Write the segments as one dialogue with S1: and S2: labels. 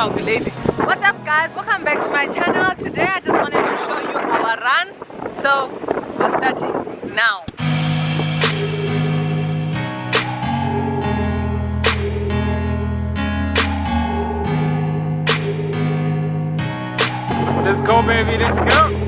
S1: I'll be lazy. What's up guys, welcome back to my channel. Today I just wanted to show you our run, so we're starting now.
S2: Let's go, baby, let's go.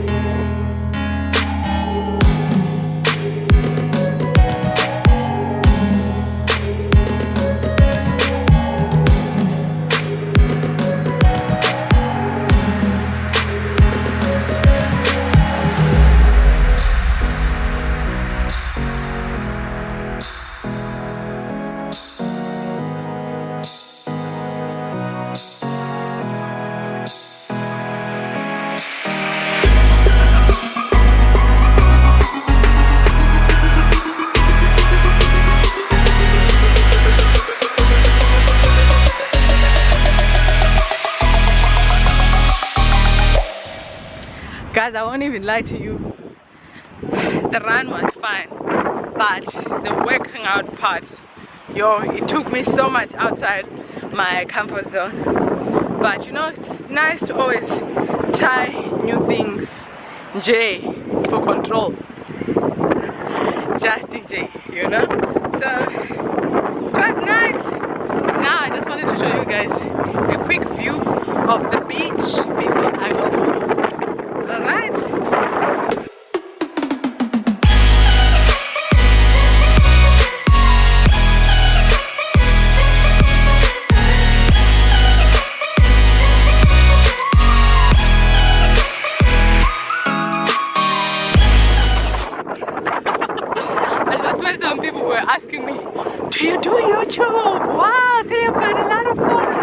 S1: Guys, I won't even lie to you. The run was fine, but the working out parts, yo, it took me so much outside my comfort zone. But you know, it's nice to always try new things. J for control. Just DJ, you know? So it was nice. Now I just wanted to show you guys a quick view of the beach before I go home. Alright. I just met some people who were asking me, do you do YouTube? Wow, say you've got a lot of followers.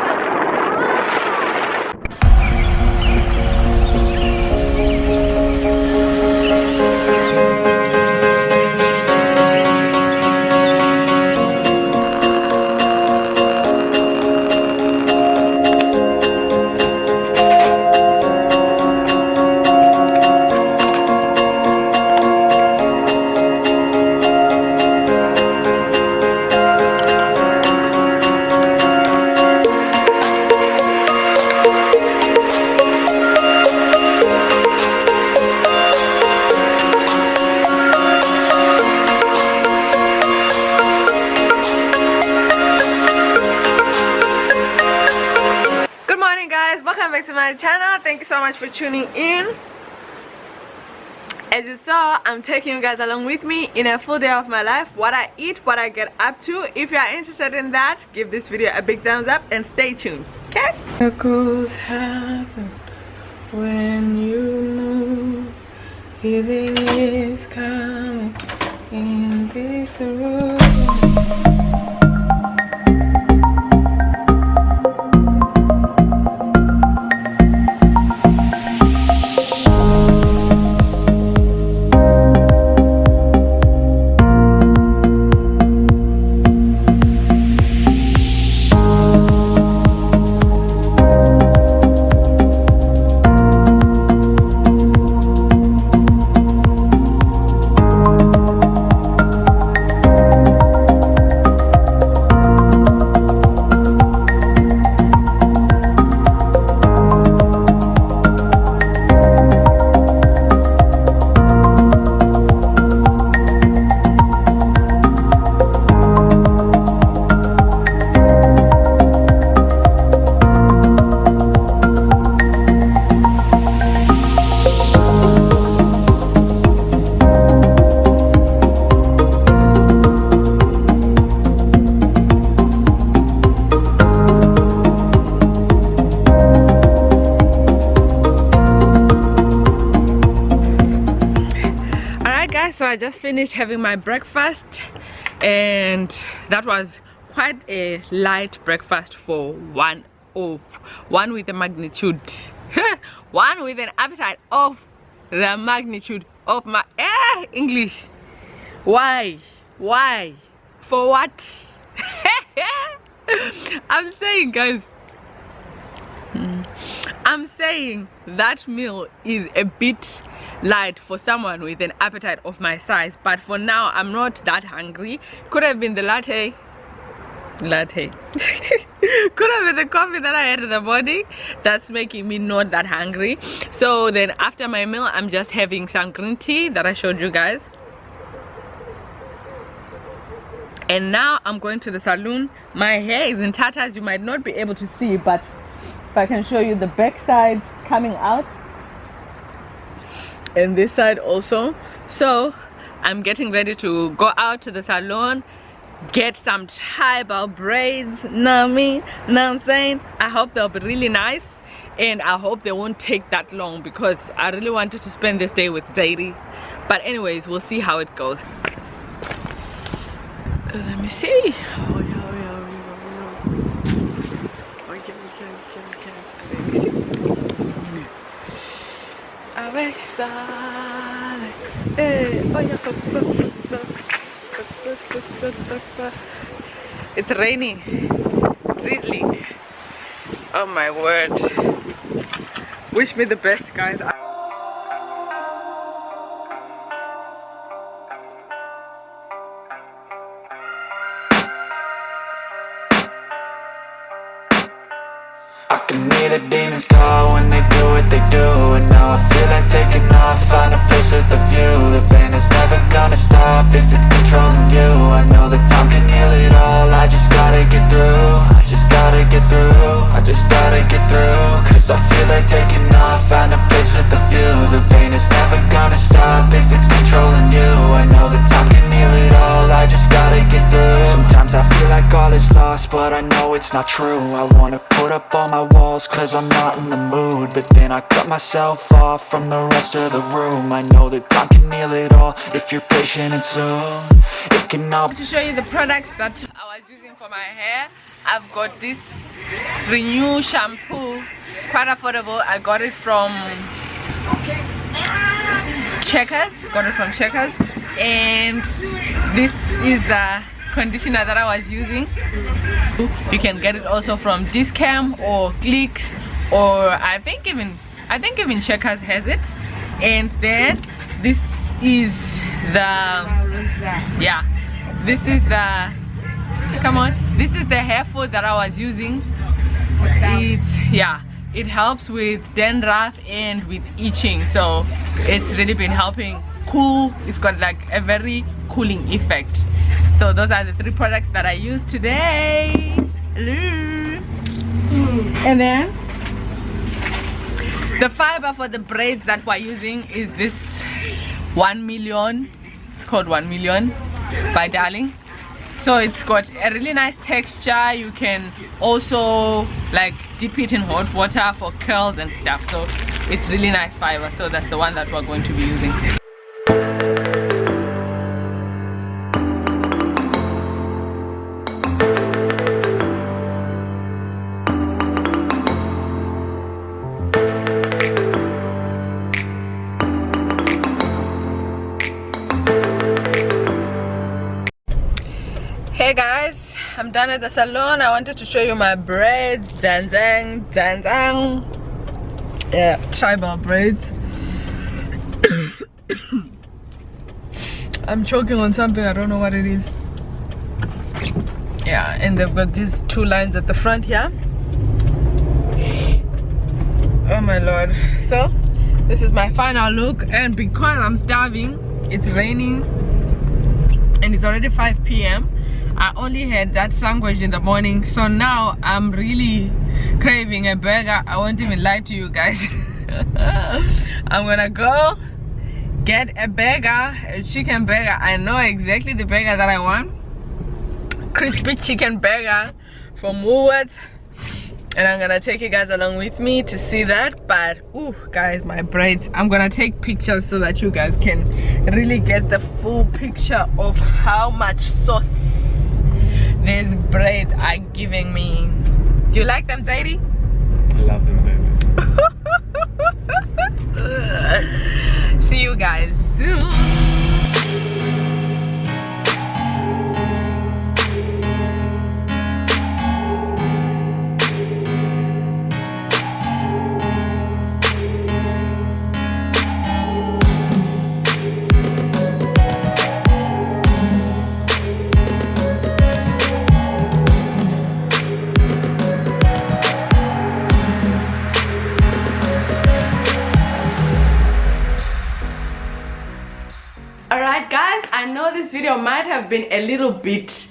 S1: Welcome back to my channel. Thank you so much for tuning in. As you saw, I'm taking you guys along with me in a full day of my life, what I eat, what I get up to. If you are interested in that, give this video a big thumbs up and stay tuned, okay? Miracles happen when you know healing is coming in this room. So I just finished having my breakfast, and that was quite a light breakfast for one with a magnitude one with an appetite of the magnitude of my English. Why for what? I'm saying, guys, I'm saying that meal is a bit light for someone with an appetite of my size, but for now I'm not that hungry. Could have been the latte, latte. Could have been the coffee that I had in the morning that's making me not that hungry. So then after my meal, I'm just having some green tea that I showed you guys. And now I'm going to the salon. My hair is in tatters. You might not be able to see, but if I can show you the back side coming out, and this side also. So I'm getting ready to go out to the salon, get some tribal braids. Know me? Know what I'm saying? I hope they'll be really nice, and I hope they won't take that long because I really wanted to spend this day with Zaidi. But anyways, we'll see how it goes. Let me see. It's raining, drizzling. Oh my word. Wish me the best, guys.
S3: I can hear the demons call when they do what they do. And now I feel like taking off, find a place with a view. The pain is never gonna stop if it's controlling you. I know that time can heal it all, I just gotta get through. I just gotta get through, I just gotta get through. Cause I feel like taking off, find a place with a view. The pain is never gonna stop if it's controlling you. I know that time can heal it all, I just gotta get through. Sometimes I feel like all is lost, but I know it's not true. I wanna put up all my walls cause I'm not in the mood, but then I cut myself off from the rest of the room. I know that time can heal it all if you're patient, and soon it can all.
S1: To show you the products that I was using for my hair, I've got this Renew shampoo, quite affordable. I got it from Checkers, and this is the conditioner that I was using. You can get it also from Discam or Clicks, or I think even Checkers has it. And then this is the this is the hair food that I was using. It helps with dandruff and with itching, so it's really been helping cool. It's got like a very cooling effect. So those are the 3 products that I used today. Hello. And then the fiber for the braids that we're using is this 1 million. It's called 1 million by Darling. So it's got a really nice texture. You can also like dip it in hot water for curls and stuff. So it's really nice fiber. So that's the one that we're going to be using. Hey guys, I'm done at the salon. I wanted to show you my braids. Zanzang. Yeah, tribal braids. I'm choking on something, I don't know what it is. Yeah, and they've got these 2 lines at the front here. Oh my lord. So this is my final look, and because I'm starving, it's raining and it's already 5 p.m. I only had that sandwich in the morning, so now I'm really craving a burger. I won't even lie to you guys. I'm gonna go get a burger, a chicken burger. I know exactly the burger that I want. Crispy chicken burger from Woolworths, and I'm gonna take you guys along with me to see that. But ooh guys, my braids, I'm gonna take pictures so that you guys can really get the full picture of how much sauce these braids are giving me. Do you like them, Zaidi?
S2: I love them,
S1: baby. See you guys soon. video might have been a little bit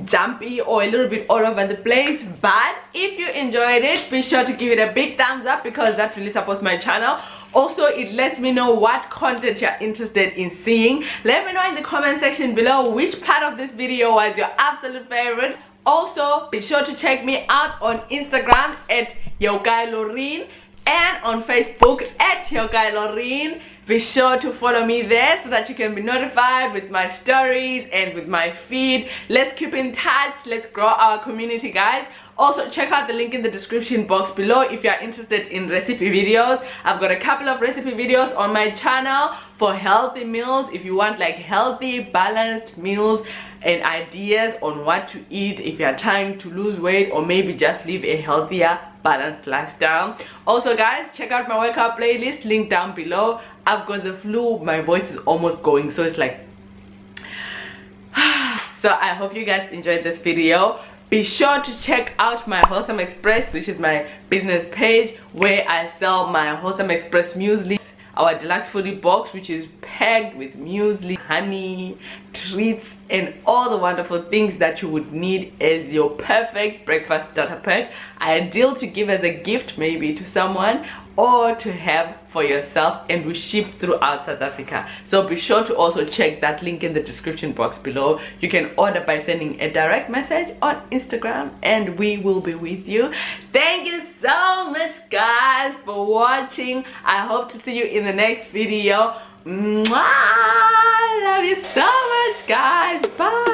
S1: jumpy or a little bit all over the place, but if you enjoyed it, be sure to give it a big thumbs up because that really supports my channel. Also, it lets me know what content you're interested in seeing. Let me know in the comment section below which part of this video was your absolute favorite. Also, be sure to check me out on Instagram at YoGuyLoreen and on Facebook at YoGuyLoreen. Be sure to follow me there so that you can be notified with my stories and with my feed. Let's keep in touch. Let's grow our community, guys. Also, check out the link in the description box below if you are interested in recipe videos. I've got a couple of recipe videos on my channel for healthy meals. If you want like healthy, balanced meals and ideas on what to eat if you're trying to lose weight or maybe just live a healthier, balanced lifestyle. Also, guys, check out my workout playlist, link down below. I've got the flu, my voice is almost going, so it's like so I hope you guys enjoyed this video. Be sure to check out my Wholesome Express, which is my business page where I sell my Wholesome Express muesli, our deluxe foodie box, which is packed with muesli, honey, treats, and all the wonderful things that you would need as your perfect breakfast starter pack, ideal to give as a gift maybe to someone or to have for yourself, and we ship throughout South Africa. So be sure to also check that link in the description box below. You can order by sending a direct message on Instagram and we will be with you. Thank you so much, guys, for watching. I hope to see you in the next video. Mwah! Love you so much, guys. Bye.